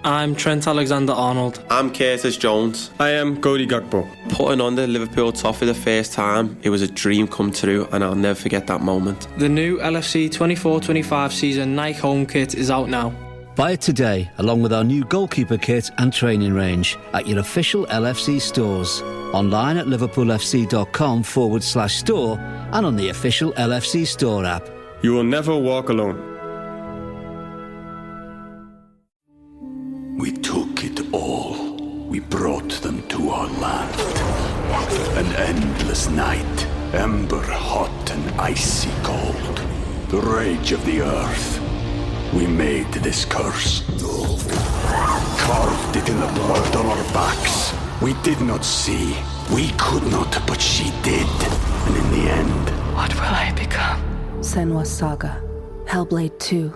I'm Trent Alexander-Arnold. I'm Curtis Jones. I am Cody Gakpo. Putting on the Liverpool top for the first time, it was a dream come true, and I'll never forget that moment. The new LFC 24-25 season Nike home kit is out now. Buy it today, along with our new goalkeeper kit and training range at your official LFC stores. Online at liverpoolfc.com/store and on the official LFC store app. You will never walk alone. We took it all. We brought them to our land. An endless night, ember hot and icy cold. The rage of the earth. We made this curse. Carved it in the blood on our backs. We did not see. We could not, but she did. And in the end... What will I become? Senua's Saga. Hellblade 2.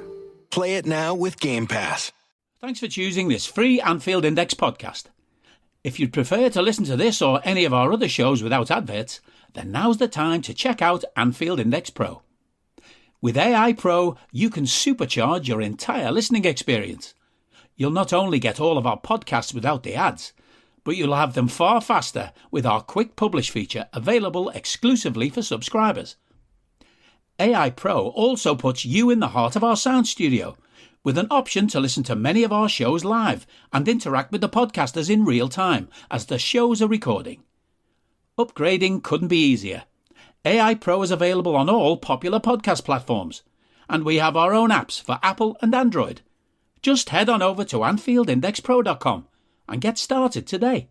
Play it now with Game Pass. Thanks for choosing this free Anfield Index podcast. If you'd prefer to listen to this or any of our other shows without adverts, then now's the time to check out Anfield Index Pro. With AI Pro, you can supercharge your entire listening experience. You'll not only get all of our podcasts without the ads, but you'll have them far faster with our quick publish feature available exclusively for subscribers. AI Pro also puts you in the heart of our sound studio, with an option to listen to many of our shows live and interact with the podcasters in real time as the shows are recording. Upgrading couldn't be easier. AI Pro is available on all popular podcast platforms, and we have our own apps for Apple and Android. Just head on over to AnfieldIndexPro.com and get started today.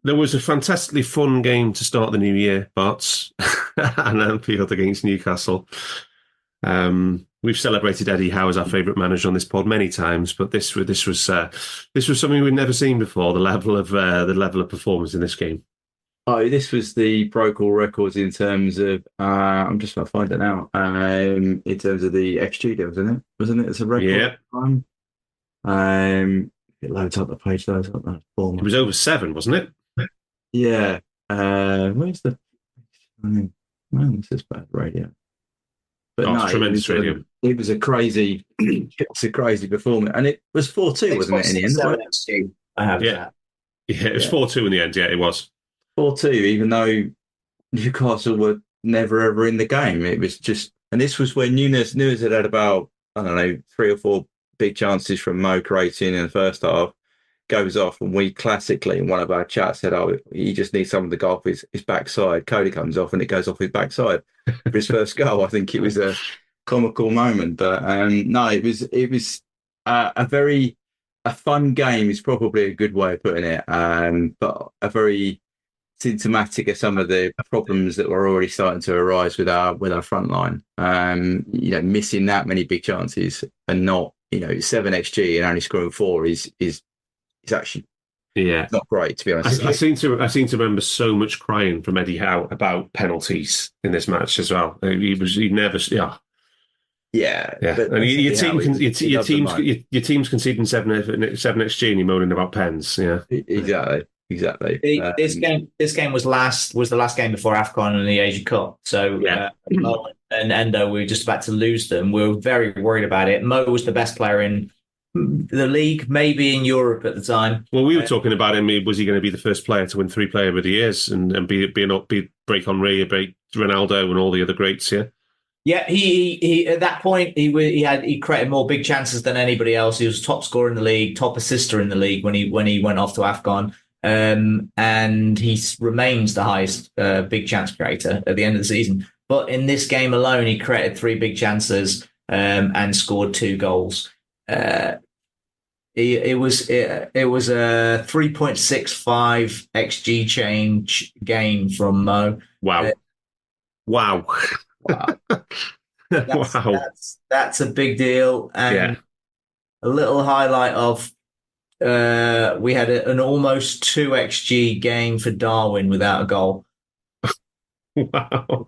There was a fantastically fun game to start the new year, Barts, and Anfield against Newcastle. We've celebrated Eddie Howe as our favourite manager on this pod many times, but this was something we'd never seen before. The level of performance in this game. Oh, this was the broke all records in terms of. I'm just going to find it now. In terms of the XG deal, wasn't it? It's a record. Yeah. It loads up the page. Loads up that form. It was over 7, wasn't it? Yeah. Where's the? Man, this is bad radio. But no, tremendous radio. It was a crazy, performance, and it was 4-2, wasn't it? In the end, I have that. Yeah, it was 4-2 in the end. Yeah, it was 4-2. Even though Newcastle were never ever in the game, it was just. And this was when Nunes had about 3 or 4 big chances from Mo creating in the first half. Goes off, and we classically in one of our chats said, "Oh, he just needs someone to go off his backside." Cody comes off, and it goes off his backside for his first goal. I think it was a comical moment, but no, it was a fun game. Is probably a good way of putting it, but a very symptomatic of some of the problems that were already starting to arise with our front line. Missing that many big chances and not 7 XG and only scoring 4 is actually not great, to be honest. I seem to remember so much crying from Eddie Howe about penalties in this match as well. He never. And your team's conceding 7 XG and you're moaning about pens. Yeah, exactly. This game was the last game before AFCON and the Asian Cup. So Mo and Endo, we were just about to lose them. We were very worried about it. Mo was the best player in the league, maybe in Europe at the time. Well, we were talking about him. Was he going to be the first player to win 3 Player of the Years and break Henry, break Ronaldo, and all the other greats? Yeah, he at that point he created more big chances than anybody else. He was top scorer in the league, top assister in the league when he went off to AFCON, and he remains the highest big chance creator at the end of the season. But in this game alone, he created 3 big chances and scored 2 goals. It was a 3.65 XG change game from Mo. Wow. Wow. That's a big deal. And a little highlight of we had an almost 2 XG game for Darwin without a goal. Wow.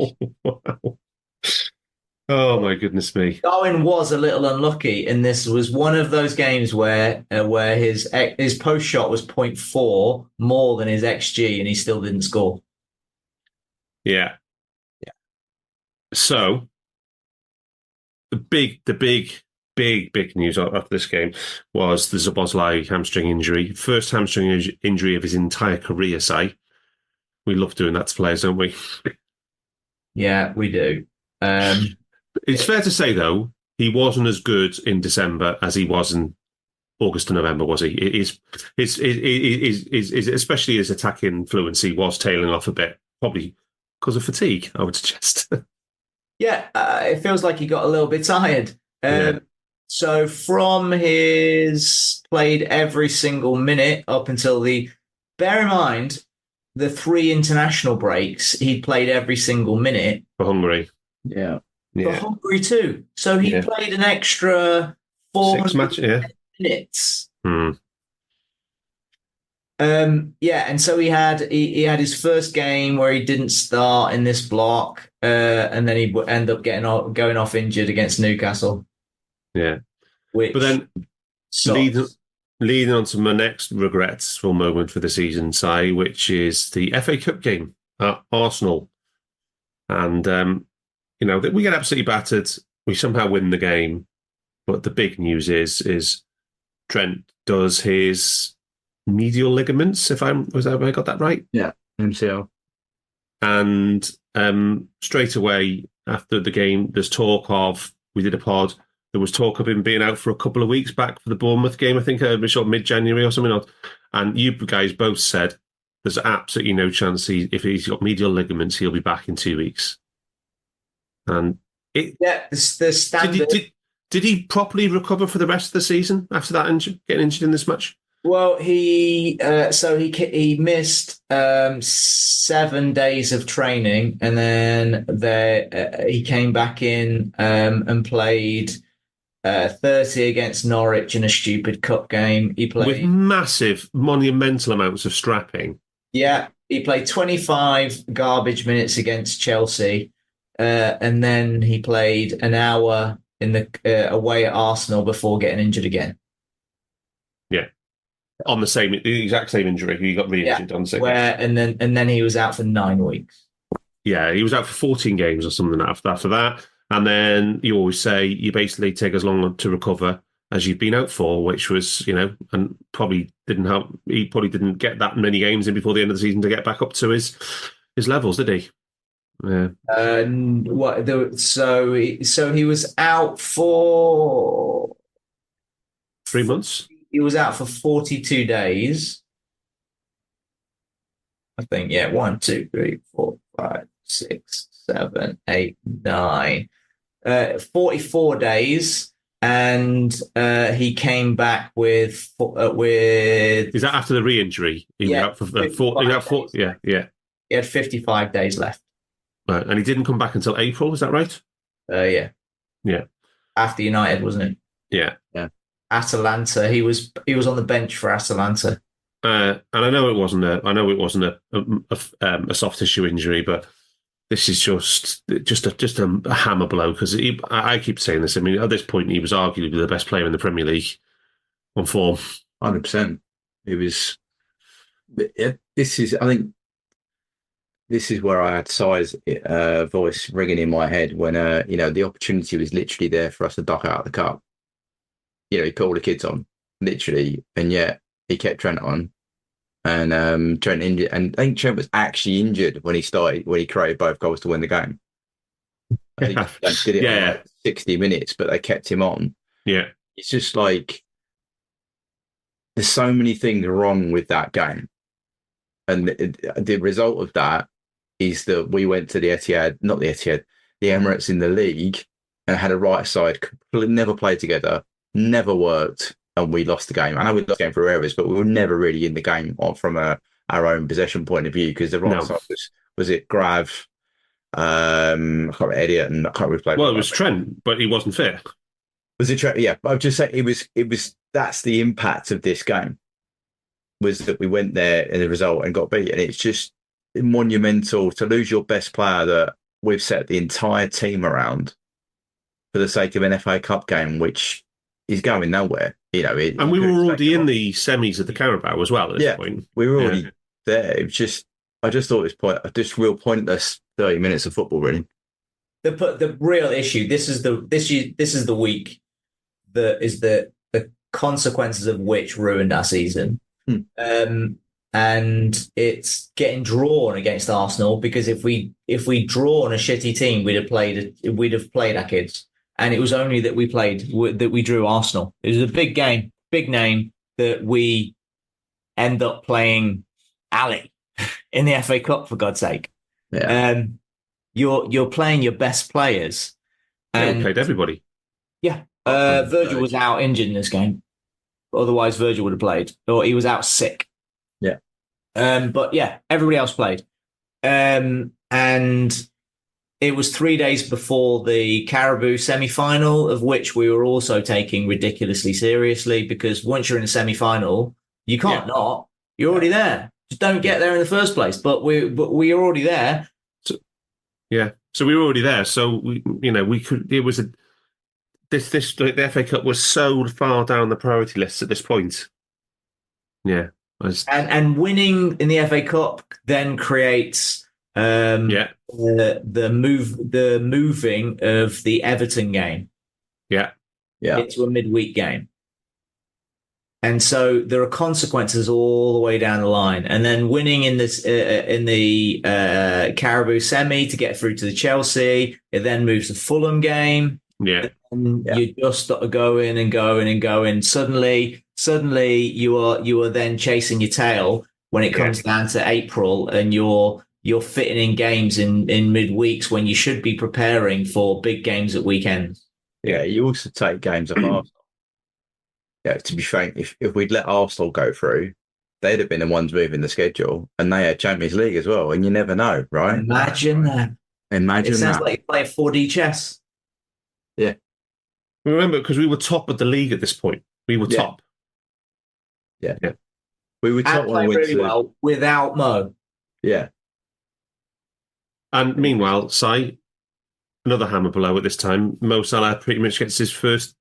Oh my goodness me! Darwin was a little unlucky, and this was one of those games where his post shot was 0.4 more than his XG, and he still didn't score. Yeah. So the big big news after this game was the Szoboszlai hamstring injury. First hamstring injury of his entire career, Si. We love doing that to players, don't we? Yeah, we do. It's fair to say, though, he wasn't as good in December as he was in August and November, was he? His especially his attacking fluency was tailing off a bit, probably because of fatigue, I would suggest. Yeah, it feels like he got a little bit tired. So from his played every single minute up until bear in mind, the 3 international breaks, he played every single minute. For Hungary. Yeah. For Hungary too. So he played an extra 400 minutes. And so he had his first game where he didn't start in this block, and then he would end up going off injured against Newcastle. Yeah, but then leading on to my next regretful moment for the season, Si, which is the FA Cup game at Arsenal, and we get absolutely battered. We somehow win the game, but the big news is Trent does his medial ligaments, have I got that right? Yeah, MCL. And straight away after the game, there's talk of, we did a pod, there was talk of him being out for a couple of weeks back for the Bournemouth game, I think mid-January or something. And you guys both said there's absolutely no chance if he's got medial ligaments, he'll be back in 2 weeks. And the standard. Did he properly recover for the rest of the season after that getting injured in this match? Well, he missed 7 days of training, and then he came back in and played 30 against Norwich in a stupid cup game. He played with massive, monumental amounts of strapping. Yeah, he played 25 garbage minutes against Chelsea, and then he played an hour in the away at Arsenal before getting injured again. Yeah. On the exact same injury, he got re-injured on the same. And then he was out for 9 weeks. Yeah, he was out for 14 games or something after that. And then you always say you basically take as long to recover as you've been out for, which was, and probably didn't help. He probably didn't get that many games in before the end of the season to get back up to his levels, did he? Yeah. So he was out for 3 months. He was out for 42 days. I think, 1, 2, 3, 4, 5, 6, 7, 8, 9. 44 days. And he came back with. Is that after the re-injury? He was out for 4. Yeah. He had 55 days left. Right, and he didn't come back until April. Is that right? Yeah. After United, wasn't it? Yeah. Atalanta. He was on the bench for Atalanta. And I know it wasn't a soft tissue injury, but this is just a hammer blow because I keep saying this. I mean, at this point, he was arguably the best player in the Premier League on form. 100%. It was. This is where I had Si's voice ringing in my head when the opportunity was literally there for us to duck out of the cup. He put all the kids on, literally, and yet he kept Trent on. And Trent injured, and I think Trent was actually injured when he created both goals to win the game. I think they did it in like 60 minutes, but they kept him on. Yeah. It's just like there's so many things wrong with that game. And the result of that is that we went to the Emirates in the league and had a right side, never played together, never worked, and we lost the game. I know we lost the game for errors, but we were never really in the game from our own possession point of view because the right side was it Grav, I can't remember Elliot, and I can't remember. Well, it was Trent, but he wasn't fit. Was it Trent? Yeah, but I'll just say it was. That's the impact of this game. Was that we went there in the result and got beat, and it's just monumental to lose your best player that we've set the entire team around for the sake of an FA Cup game, which is going nowhere. And we were already in the semis of the Carabao as well at this point. We were already there. It was just, I just thought it was real pointless 30 minutes of football, really. The real issue. This is the week the consequences of which ruined our season. And it's getting drawn against Arsenal, because if we drawn a shitty team, we'd have played our kids. And it was only that we drew Arsenal. It was a big game, big name, that we end up playing Ali in the FA Cup, for God's sake. Yeah. You're playing your best players. And we played everybody. Yeah. Virgil was out injured in this game. Otherwise, Virgil would have played. Or he was out sick. Yeah. But yeah, everybody else played. And it was 3 days before the Carabao semi-final, of which we were also taking ridiculously seriously, because once you're in a semi-final, you can't not. You're already there. Just don't get there in the first place. But we are already there. So we were already there. So we could. It was the FA Cup was so far down the priority list at this point. Yeah. And winning in the FA Cup then creates the moving of the Everton game into a midweek game. And so there are consequences all the way down the line. And then winning in this in the Carabao semi to get through to the Chelsea, it then moves to Fulham game. Yeah. And you just start going and going and going. Suddenly you are then chasing your tail when it comes down to April, and you're fitting in games in midweeks when you should be preparing for big games at weekends. Yeah, you also take games of Arsenal. Yeah, to be frank, if we'd let Arsenal go through, they'd have been the ones moving the schedule, and they had Champions League as well, and you never know, right? Imagine that. Imagine it sounds that. like you play 4D chess. Yeah. Remember, because we were top of the league at this point. We were top. Yeah. We were top and playing really well without Mo. Yeah. And meanwhile, Si, another hammer blow at this time. Mo Salah pretty much gets his first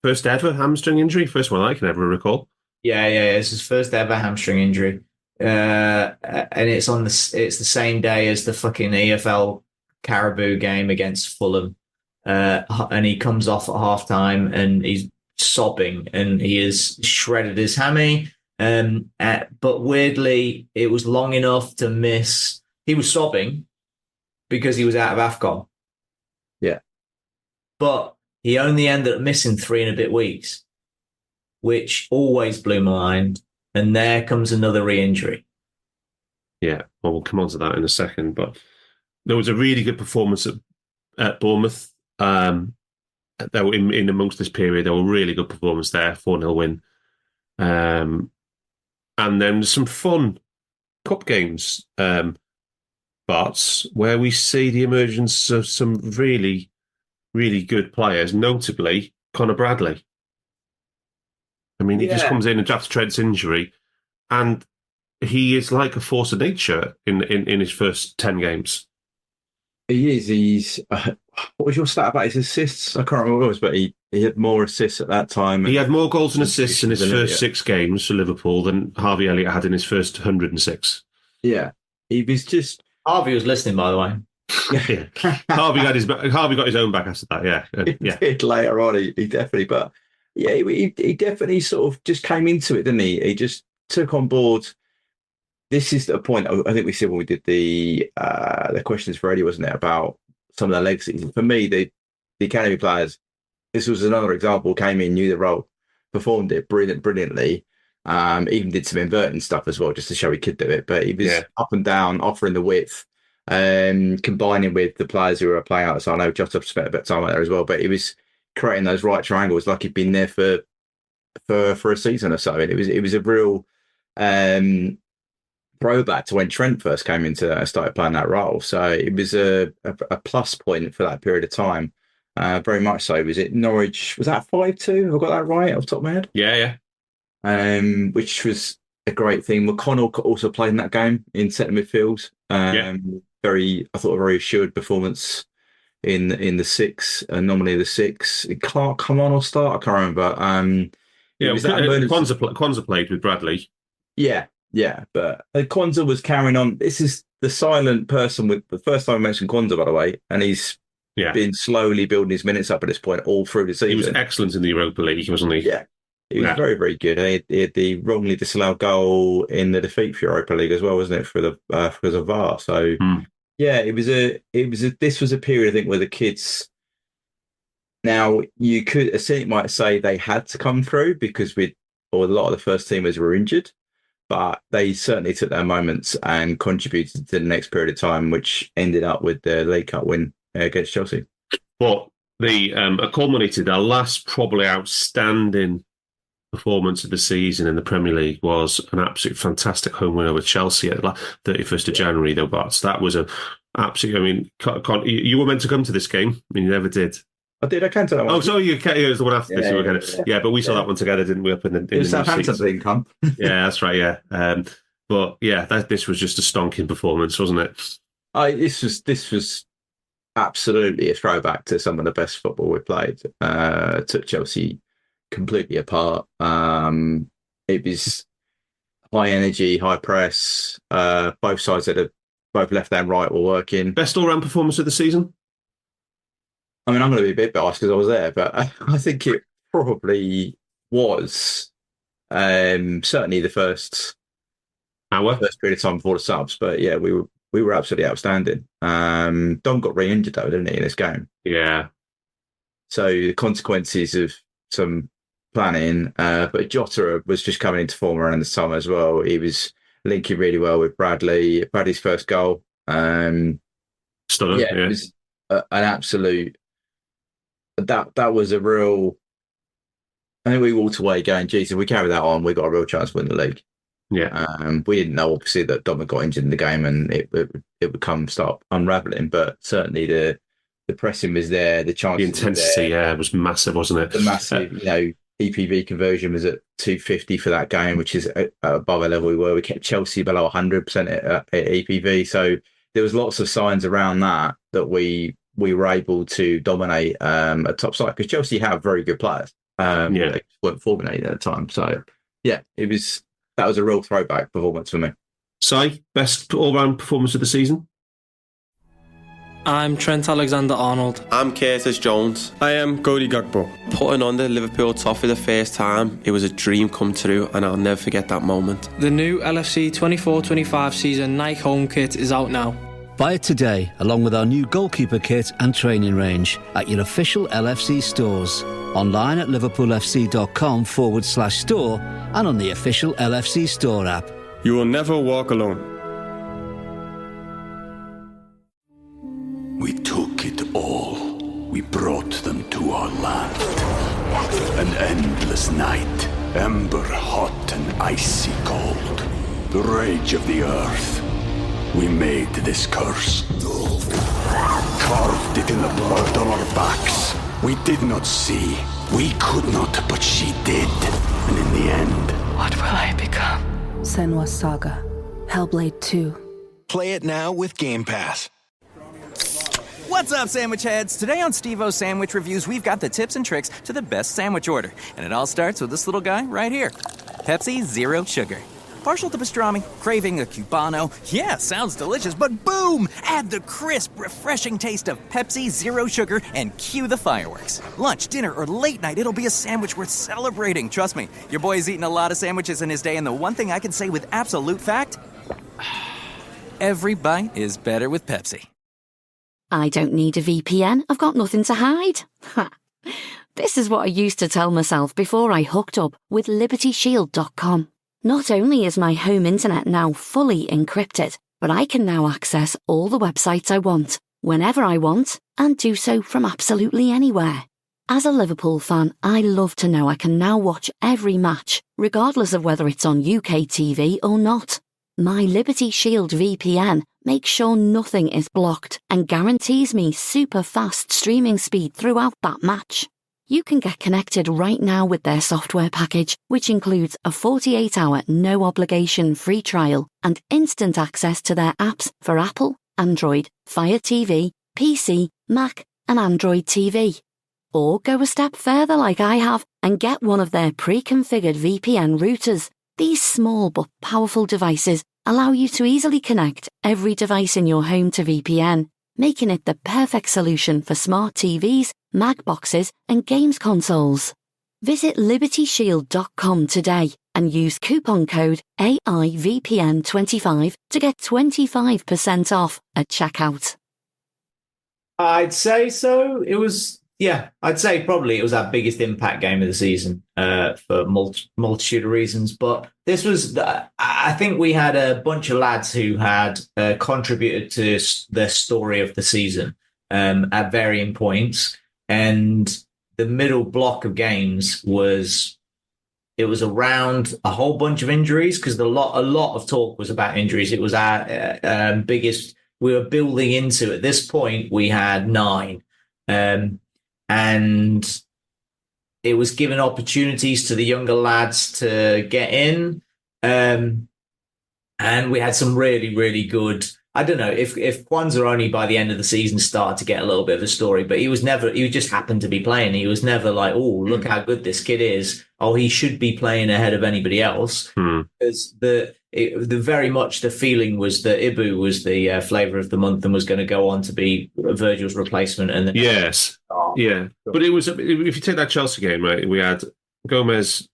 ever hamstring injury, first one I can ever recall. Yeah. It's his first ever hamstring injury, and it's the same day as the fucking EFL Carabao game against Fulham, and he comes off at halftime and he's sobbing and he has shredded his hammy. But weirdly, it was long enough to miss. He was sobbing because he was out of AFCON. Yeah, but he only ended up missing 3 and a bit weeks, which always blew my mind. And there comes another re-injury. Yeah, well, we'll come on to that in a second. But there was a really good performance at Bournemouth. They were in amongst this period. There were really good performance there, 4-0 win. And then some fun cup games, Barts, where we see the emergence of some really, really good players, notably Conor Bradley. I mean, he just comes in and after Trent's injury, and he is like a force of nature in his first 10 games. He is. He's. What was your stat about his assists? I can't remember what it was, but he had more assists at that time. He had more goals and assists in his first 6 games for Liverpool than Harvey Elliott had in his first 106. Yeah, he was just. Harvey was listening, by the way. Yeah. Harvey got his own back after that. Yeah, He did later on. He definitely, but yeah, he definitely sort of just came into it, didn't he? He just took on board. This is the point I think we said when we did the questions for Eddie, wasn't it, about some of the legacies. For me, the academy players, this was another example. Came in, knew the role, performed it brilliantly. Even did some inverting stuff as well, just to show he could do it. But he was up and down, offering the width, combining with the players who were playing out. So I know Jota spent a bit of time out there as well, but he was creating those right triangles like he'd been there for a season or so. And it was a real throwback to when Trent first came into and started playing that role. So it was a plus point for that period of time. Very much so. Was it Norwich? Was that 5-2? Have I got that right off the top of my head? Yeah. Which was a great thing. McConnell also played in that game in centre midfield. I thought a very assured performance in the 6, nominally the 6. Clark come on or start? I can't remember. Kwanzaa played with Bradley. Yeah, but Kwanzaa was carrying on. This is the silent person with the first time I mentioned Kwanzaa, by the way, and he's been slowly building his minutes up at this point all through the season. He was excellent in the Europa League, wasn't he? Yeah. He was very, very good. He had the wrongly disallowed goal in the defeat for Europa League as well, wasn't it, for the because of VAR? So yeah, this was a period, I think, where the kids. Now you could, a cynic might say they had to come through because a lot of the first teamers were injured, but they certainly took their moments and contributed to the next period of time, which ended up with the League Cup win against Chelsea. But the culminated their last probably outstanding performance of the season in the Premier League was an absolute fantastic home winner with Chelsea at the 31st of January, though, Barts. That was an absolute, I mean, you were meant to come to this game, I mean, you never did. I did, I came to that one. Oh, so it was the one after this. Yeah, but we saw that one together, didn't we, up in the Southampton didn't come. Yeah, that's right, yeah. But yeah, this was just a stonking performance, wasn't it? This was absolutely a throwback to some of the best football we played. Took Chelsea completely apart. It was high energy, high press. Both sides both left and right were working. Best all-round performance of the season? I mean, I'm going to be a bit biased because I was there, but I think it probably was certainly the first period of time before the subs. But yeah, we were absolutely outstanding. Dom got re-injured though, didn't he, in this game? Yeah. So the consequences of some planning, but Jota was just coming into form around the summer as well. He was linking really well with Bradley. Bradley's first goal. Stunning. Yeah, it was an absolute. That was a real. I think we walked away going, "Jesus, if we carry that on, we got a real chance to win the league." Yeah. We didn't know obviously that Dom had got injured in the game and it would start unraveling, but certainly the pressing was there, the chance, the intensity, was massive, wasn't it? The massive, EPV conversion was at 250 for that game, which is above a level we were. We kept Chelsea below 100% at EPV, so there was lots of signs around that we were able to dominate a top side because Chelsea have very good players. They weren't formulated at the time, so yeah, that was a real throwback performance for me. Si, best all-round performance of the season? I'm Trent Alexander-Arnold. I'm Curtis Jones. I am Cody Gakpo. Putting on the Liverpool top for the first time, it was a dream come true, and I'll never forget that moment. The new LFC 24-25 season Nike home kit is out now. Buy it today, along with our new goalkeeper kit and training range at your official LFC stores. Online at liverpoolfc.com/store and on the official LFC store app. You will never walk alone. We took it all. We brought them to our land. An endless night, ember hot and icy cold. The rage of the earth. We made this curse. Carved it in the blood on our backs. We did not see. We could not, but she did. And in the end... What will I become? Senua's Saga. Hellblade 2. Play it now with Game Pass. What's up, sandwich heads? Today on Steve-O's Sandwich Reviews, we've got the tips and tricks to the best sandwich order. And it all starts with this little guy right here. Pepsi Zero Sugar. Partial to pastrami, craving a Cubano. Yeah, sounds delicious, but boom! Add the crisp, refreshing taste of Pepsi Zero Sugar and cue the fireworks. Lunch, dinner, or late night, it'll be a sandwich worth celebrating. Trust me, your boy's eaten a lot of sandwiches in his day, and the one thing I can say with absolute fact, every bite is better with Pepsi. I don't need a VPN. I've got nothing to hide. This is what I used to tell myself before I hooked up with LibertyShield.com. Not only is my home internet now fully encrypted, but I can now access all the websites I want, whenever I want, and do so from absolutely anywhere. As a Liverpool fan, I love to know I can now watch every match, regardless of whether it's on UK TV or not. My Liberty Shield VPN makes sure nothing is blocked and guarantees me super fast streaming speed throughout that match. You can get connected right now with their software package, which includes a 48-hour no-obligation free trial and instant access to their apps for Apple, Android, Fire TV, PC, Mac and Android TV. Or go a step further like I have and get one of their pre-configured VPN routers. These small but powerful devices allow you to easily connect every device in your home to VPN. making it the perfect solution for smart TVs, Mac boxes, and games consoles. Visit libertyshield.com today and use coupon code AIVPN25 to get 25% off at checkout. I'd say so. I'd say probably it was our biggest impact game of the season for multitude of reasons. But this was, I think we had a bunch of lads who had contributed to the story of the season at varying points. And the middle block of games was around a whole bunch of injuries, because a lot of talk was about injuries. It was our biggest. We were building into, at this point, we had 9. And it was giving opportunities to the younger lads to get in. And we had some really, really good. I don't know if Kwanzaa only by the end of the season started to get a little bit of a story, but he just happened to be playing. He was never like, oh, look how good this kid is. Oh, he should be playing ahead of anybody else. Because the very much the feeling was that Ibu was the flavour of the month and was going to go on to be Virgil's replacement. And then but it was, if you take that Chelsea game, right, we had Gomez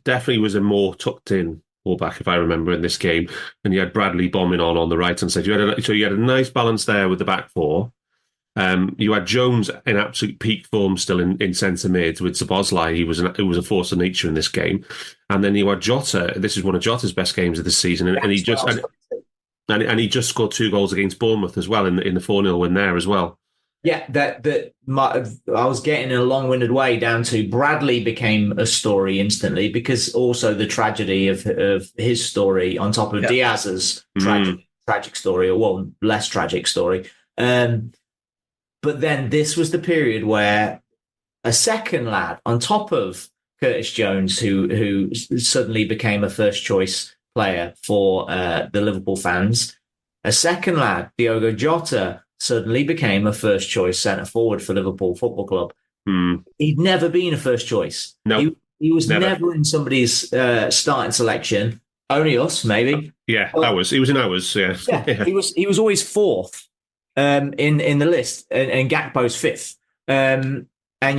definitely was a more tucked in fullback, if I remember, in this game, and you had Bradley bombing on the right hand side. You had a nice balance there with the back four. You had Jones in absolute peak form still in centre mid with Szoboszlai. He was a force of nature in this game, and then you had Jota. This is one of Jota's best games of the season, and he just scored 2 goals against Bournemouth as well in the 4-0 win there as well. Yeah, I was getting in a long-winded way down to Bradley became a story instantly, because also the tragedy of his story on top of Diaz's tragic story, or well, less tragic story. But then this was the period where a second lad on top of Curtis Jones, who suddenly became a first-choice player for the Liverpool fans, a second lad, Diogo Jota, suddenly became a first-choice centre-forward for Liverpool Football Club. He'd never been a first choice. No, he was never in somebody's starting selection. Only us, maybe. Yeah, he was in ours. Yeah. He was always 4th in the list, and Gakpo's 5th. And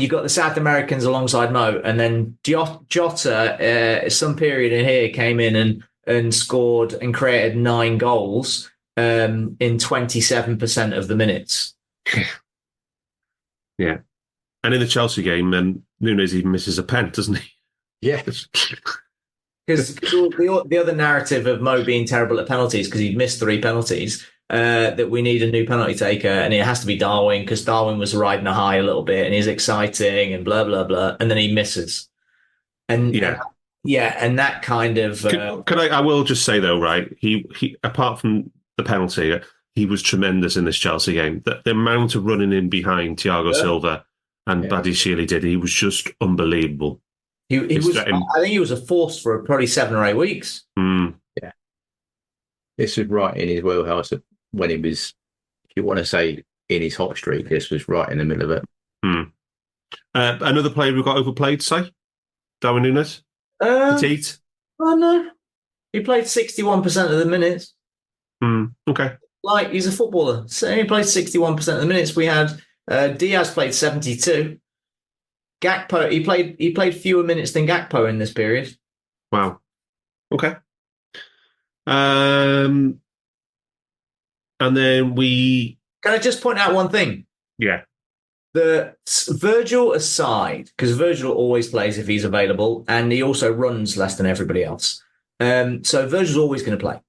you've got the South Americans alongside Mo, and then Jota, some period in here, came in and scored and created 9 goals in 27% of the minutes. Yeah. And in the Chelsea game, Nunes even misses a pen, doesn't he? Yeah. Because the other narrative of Mo being terrible at penalties, because he'd missed 3 penalties, that we need a new penalty taker, and it has to be Darwin, because Darwin was riding a high a little bit and he's exciting and blah, blah, blah. And then he misses. And and that kind of... I will just say, though, right, he apart from the penalty, he was tremendous in this Chelsea game. The amount of running in behind Thiago Silva and Badiashile did, he was just unbelievable. He was. I think he was a force for probably 7 or 8 weeks. Yeah, this was right in his wheelhouse when he was, if you want to say, in his hot streak. This was right in the middle of it. Another player who got overplayed, say, Darwin Nunes. Petite. Oh no, he played 61% of the minutes. Okay. Like, he's a footballer, so he played 61% of the minutes. We had Diaz played 72. Gakpo, he played fewer minutes than Gakpo in this period. Wow. Okay. And then Can I just point out one thing? Yeah. The Virgil aside, because Virgil always plays if he's available, and he also runs less than everybody else. So Virgil's always going to play.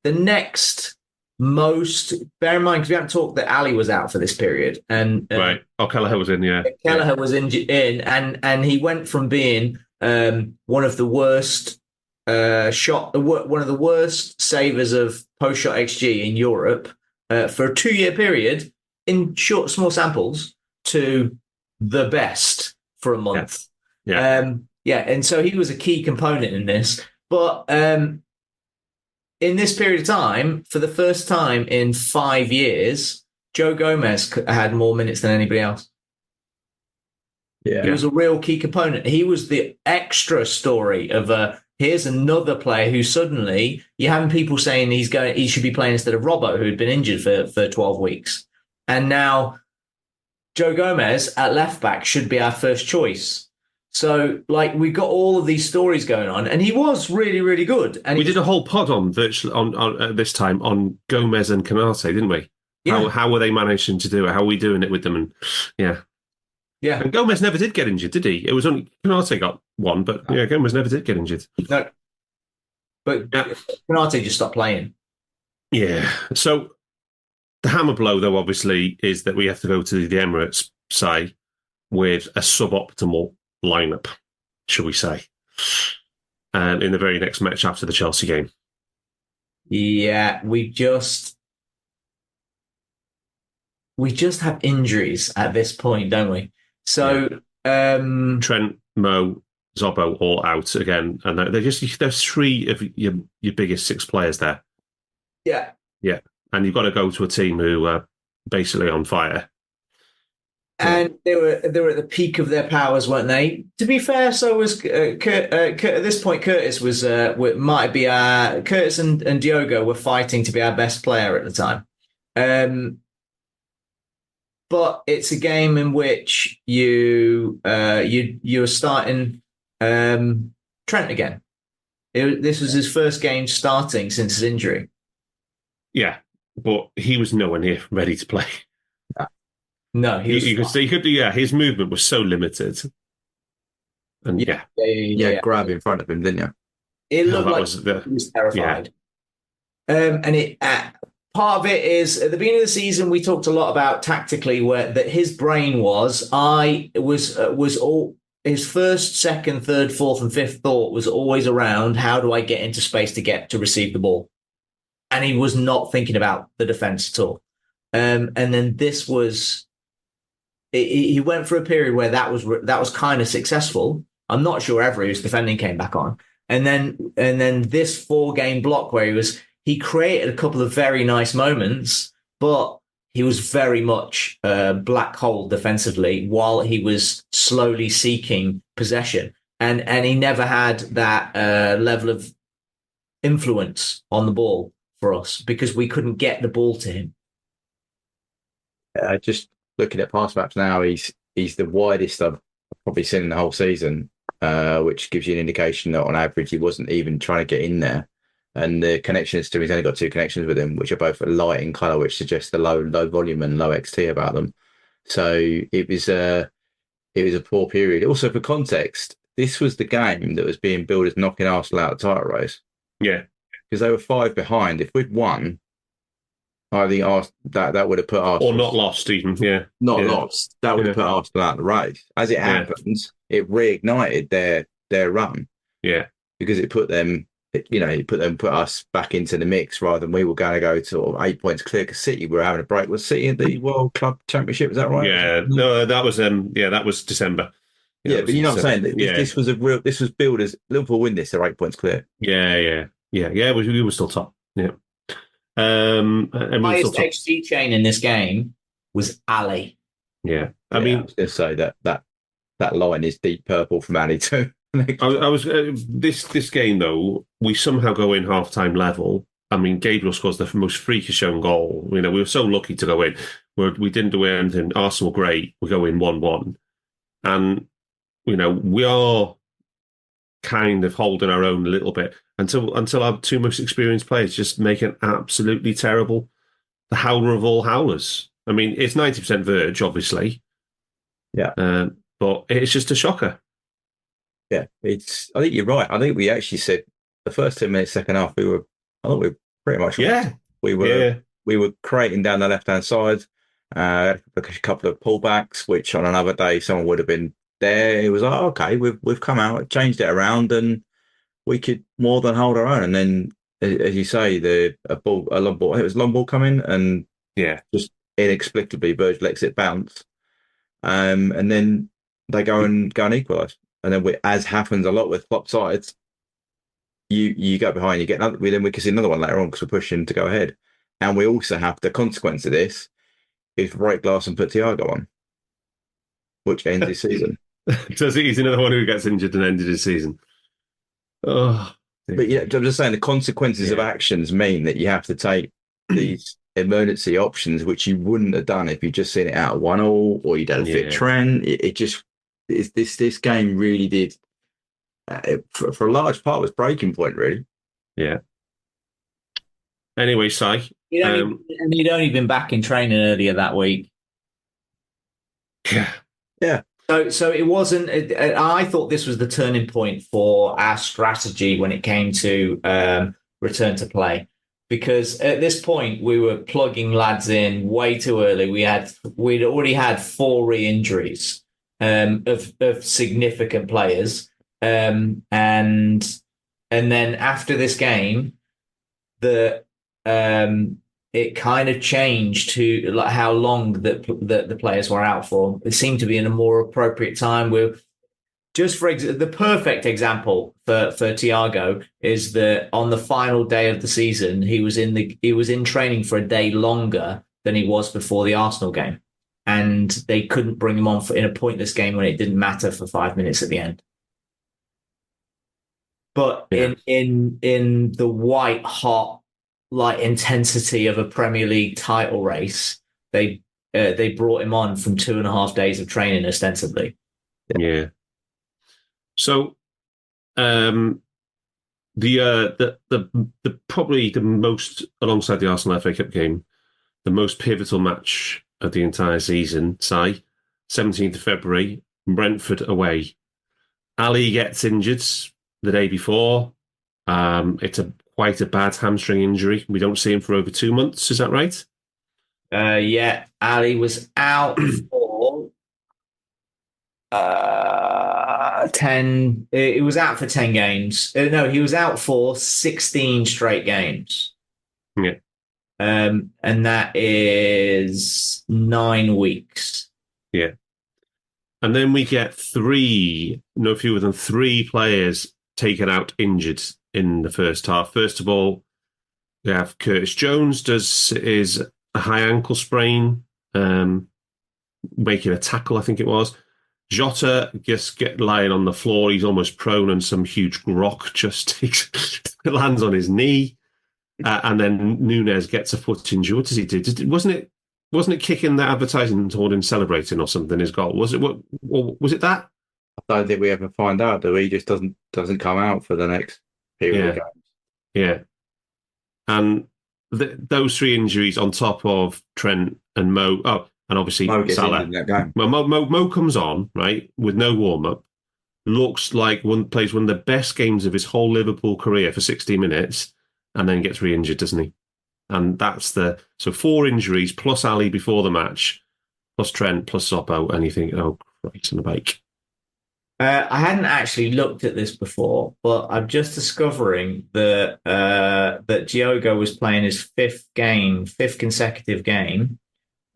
The next most, bear in mind, because we haven't talked that Ali was out for this period, and right. Kelleher was in, yeah. Kelleher was in, and he went from being one of the worst one of the worst savers of post shot XG in Europe for a 2-year period in short, small samples to the best for a month. And so he was a key component in this, but. In this period of time, for the first time in 5 years, Joe Gomez had more minutes than anybody else. Yeah. He was a real key component. He was the extra story of here's another player who suddenly you're having people saying he should be playing instead of Robbo, who had been injured for 12 weeks. And now Joe Gomez at left back should be our first choice. So, like, we've got all of these stories going on, and he was really, really good. And we did a whole pod on this time on Gomez and Kennett, didn't we? Yeah. How were they managing to do it? How are we doing it with them? And yeah. And Gomez never did get injured, did he? It was only Kennett got one, but yeah, Gomez never did get injured. No, but Kennett just stopped playing. Yeah. So the hammer blow, though, obviously, is that we have to go to the Emirates, say, with a suboptimal lineup, shall we say, in the very next match after the Chelsea game. Yeah, we just have injuries at this point, don't we? So Trent, Mo, Zobbo all out again, and there's three of your biggest six players there. Yeah, and you've got to go to a team who are basically on fire. And they were at the peak of their powers, weren't they? To be fair, so was at this point. Curtis was might be Curtis and Diogo were fighting to be our best player at the time. But it's a game in which you're starting Trent again. This was his first game starting since his injury. Yeah, but he was nowhere near ready to play. No, you could see his movement was so limited. And grab in front of him, didn't you? It looked like he was terrified. Yeah. And part of it is at the beginning of the season we talked a lot about tactically that his brain was all his first, second, third, fourth, and fifth thought was always around how do I get into space to receive the ball, and he was not thinking about the defense at all. And then this was. He went for a period where that was kind of successful. I'm not sure ever his defending came back on, and then this 4-game block where he created a couple of very nice moments, but he was very much black hole defensively while he was slowly seeking possession, and he never had that level of influence on the ball for us because we couldn't get the ball to him. Just looking at pass maps now, he's the widest I've probably seen in the whole season, which gives you an indication that on average he wasn't even trying to get in there. And the connections to he's only got 2 connections with him, which are both light in colour, which suggests the low volume and low XT about them. So it was a poor period. Also, for context, this was the game that was being billed as knocking Arsenal out of the title race. Yeah, because they were 5 behind. If we'd won, I think that would have put Arsenal... Or not lost even, lost. That would have put Arsenal out of the race. As it happens, it reignited their run. Yeah. Because it put them, put us back into the mix rather than we were going to go to sort of 8 points clear because City were having a break. Was City in the World Club Championship? Is that right? Yeah. No, that was December. Yeah, but you know what I'm saying? This was billed as Liverpool win this, they're 8 points clear. Yeah. We were still top. Yeah. Highest XG chain in this game was Ali. Yeah, I mean, I was going to say that line is deep purple from Ali too. I was this game though. We somehow go in half-time level. I mean, Gabriel scores the most freakish own goal. We were so lucky to go in. We didn't do anything. Arsenal great. We go in 1-1, and we are kind of holding our own a little bit until our 2 most experienced players just make it absolutely terrible. The howler of all howlers. I mean, it's 90% Verge, obviously. Yeah. But it's just a shocker. Yeah, I think you're right. I think we actually said the first 10 minutes, second half, we were pretty much right. We were creating down the left-hand side, a couple of pullbacks, which on another day someone would have been there. It was like, okay, we've come out, changed it around, and we could more than hold our own. And then, as you say, a long ball. It was long ball coming, and just inexplicably, Virgil lets it bounce, and then they go and equalise. And then, as happens a lot with flop sides, you go behind, you get another. Then we can see another one later on because we're pushing to go ahead, and we also have the consequence of this is break glass and put Thiago on, which ends his season. Does he? He's another one who gets injured and ended his season. Oh, but I'm just saying the consequences of actions mean that you have to take these emergency options, which you wouldn't have done if you'd just seen it out at 1-1 or you'd had a fit Trent. This game really did, for a large part, was breaking point, really. Yeah. Anyway, Si. And he'd only been back in training earlier that week. Yeah. Yeah. So it wasn't. I thought this was the turning point for our strategy when it came to return to play, because at this point we were plugging lads in way too early. We'd already had 4 re-injuries of significant players, and then after this game, it kind of changed to like how long the players were out for. It seemed to be in a more appropriate time. The perfect example for Thiago is that on the final day of the season, he was in training for a day longer than he was before the Arsenal game, and they couldn't bring him on in a pointless game when it didn't matter for 5 minutes at the end. But in the white hot like intensity of a Premier League title race, they brought him on from 2.5 days of training ostensibly. Yeah. So, the probably the most, alongside the Arsenal FA Cup game, the most pivotal match of the entire season, Si, 17th of February, Brentford away. Ali gets injured the day before. It's quite a bad hamstring injury. We don't see him for over 2 months. Is that right? Yeah, Ali was out for 10. It was out for 10 games. No, he was out for 16 straight games. Yeah. And that is 9 weeks. Yeah. And then we get no fewer than 3 players taken out injured in the first half. First of all, we have Curtis Jones is a high ankle sprain, making a tackle, I think it was. Jota just lying on the floor. He's almost prone, and some huge rock just lands on his knee. And then Nunes gets a foot injury. What does he do? Wasn't it kicking the advertising toward him celebrating or something? His goal was it? What was it? That I don't think we ever find out. Do we? He just doesn't come out for the next period of games. Yeah, and those 3 injuries on top of Trent and Mo. Oh, and obviously Mo gets Salah. in that game. Well, Mo comes on right with no warm up. Looks like plays one of the best games of his whole Liverpool career for 60 minutes, and then gets re-injured, doesn't he? And that's so 4 injuries plus Ali before the match, plus Trent, plus Zoppo, and you think, oh, Christ on the bike. I hadn't actually looked at this before, but I'm just discovering that Diogo was playing his 5th consecutive game,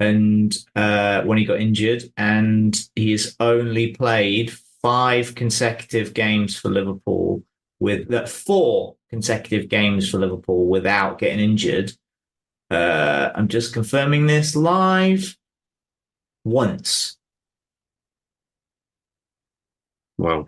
and when he got injured, and he's only played 5 consecutive games for Liverpool with 4 consecutive games for Liverpool without getting injured. I'm just confirming this live. Once. Well,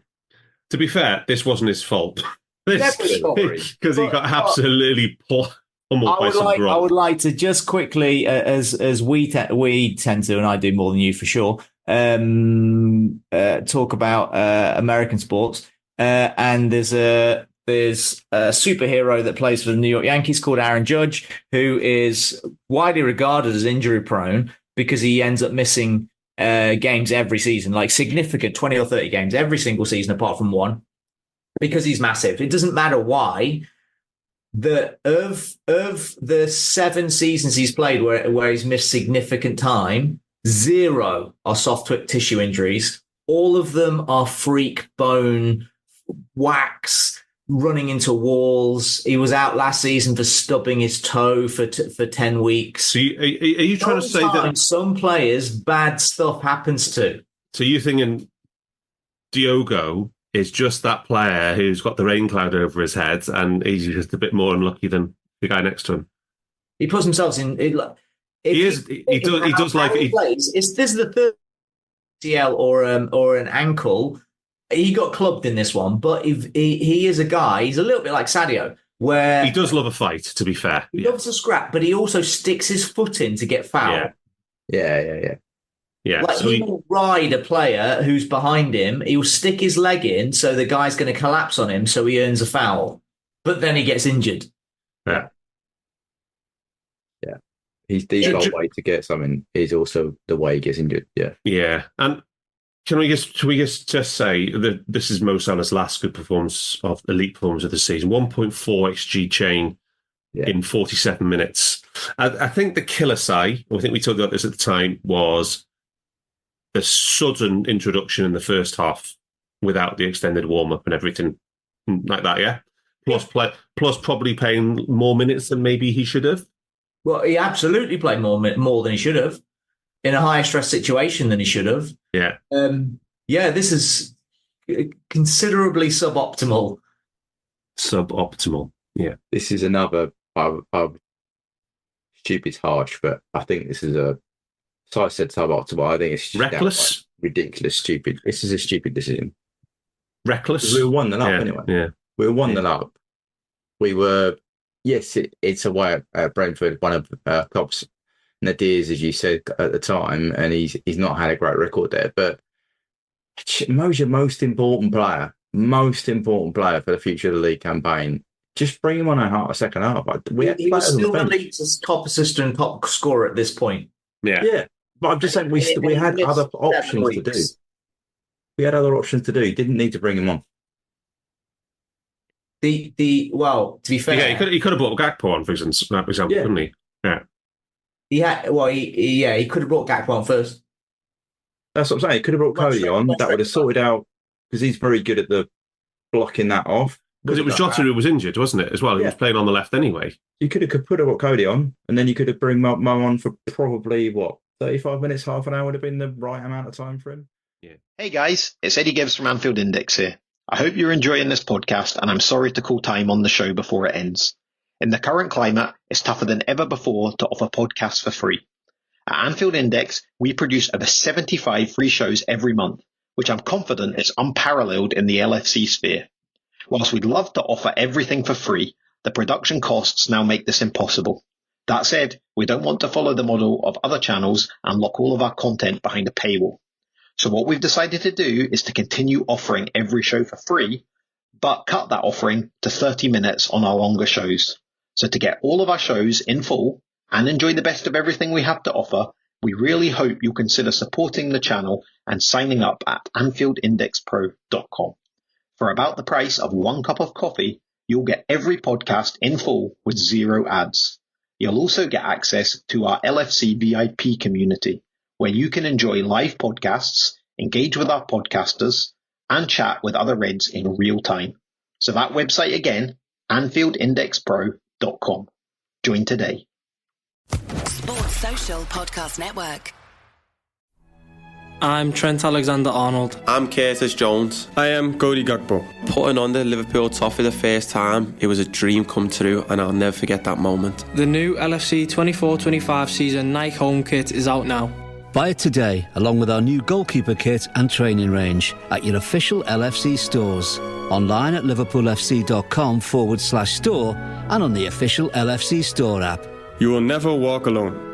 to be fair, this wasn't his fault. Because he got absolutely pummeled by some grog. I would like to just quickly, as we tend to, and I do more than you for sure, talk about American sports. And there's a superhero that plays for the New York Yankees called Aaron Judge, who is widely regarded as injury prone because he ends up missing games every season, like significant 20 or 30 games every single season apart from one, because he's massive. It doesn't matter why. Of the 7 seasons he's played where he's missed significant time, 0 are soft tissue injuries. All of them are freak bone whacks, running into walls. He was out last season for stubbing his toe for 10 weeks. So are you trying to say that some players bad stuff happens to? So you're thinking Diogo is just that player who's got the rain cloud over his head, and he's just a bit more unlucky than the guy next to him. He puts himself in. He does. This is the 3rd ACL or an ankle. He got clubbed in this one, but if he is a guy, he's a little bit like Sadio, where he does love a fight, to be fair. He loves a scrap, but he also sticks his foot in to get fouled. Yeah. Like so he will ride a player who's behind him. He will stick his leg in, so the guy's going to collapse on him, so he earns a foul. But then he gets injured. Yeah. He's the default way to get something is also the way he gets injured. Yeah. And can we just say that this is Mo Salah's last good performance of elite performance of the season? 1.4 XG chain in 47 minutes. I think the killer side, I think we talked about this at the time, was the sudden introduction in the first half without the extended warm-up and everything like that, yeah? Plus probably playing more minutes than maybe he should have. Well, he absolutely played more than he should have in a higher stress situation than he should have. Yeah. This is considerably suboptimal. Yeah. This is another, stupid's harsh, but I think this is so I said suboptimal. I think it's reckless, ridiculous, stupid. This is a stupid decision. Reckless. We were 1-0 up anyway. Yeah. We were 1-0 up. We were, yes, it's away at Brentford, one of Klopp's nadirs, as you said at the time, and he's not had a great record there. But Mo's your most important player for the future of the league campaign. Just bring him on a second half. He was still the league's top assist and top scorer at this point. Yeah. But I'm just saying we had other options to do. We had other options to do. You didn't need to bring him on. To be fair, yeah, he could have brought Gakpo on, for example, couldn't he? Yeah. He could have brought Gakpo on first. That's what I'm saying. He could have brought Cody on. That would have sorted out, because he's very good at the blocking that off. Because it was Jota who was injured, wasn't it, as well? He was playing on the left anyway. You could have brought Cody on, and then you could have bring Mo on for probably, 35 minutes, half an hour would have been the right amount of time for him. Yeah. Hey guys, it's Eddie Gibbs from Anfield Index here. I hope you're enjoying this podcast, and I'm sorry to call time on the show before it ends. In the current climate, it's tougher than ever before to offer podcasts for free. At Anfield Index, we produce over 75 free shows every month, which I'm confident is unparalleled in the LFC sphere. Whilst we'd love to offer everything for free, the production costs now make this impossible. That said, we don't want to follow the model of other channels and lock all of our content behind a paywall. So what we've decided to do is to continue offering every show for free, but cut that offering to 30 minutes on our longer shows. So to get all of our shows in full and enjoy the best of everything we have to offer, we really hope you'll consider supporting the channel and signing up at AnfieldIndexPro.com. For about the price of 1 cup of coffee, you'll get every podcast in full with 0 ads. You'll also get access to our LFC VIP community, where you can enjoy live podcasts, engage with our podcasters, and chat with other Reds in real time. So that website again, AnfieldIndexPro.com. Join today. Sports Social Podcast Network. I'm Trent Alexander-Arnold. I'm Curtis Jones. I am Cody Gakpo. Putting on the Liverpool top for the first time, it was a dream come true, and I'll never forget that moment. The new LFC 24-25 season Nike home kit is out now. Buy it today, along with our new goalkeeper kit and training range at your official LFC stores. Online at LiverpoolFC.com/store and on the official LFC store app. You will never walk alone.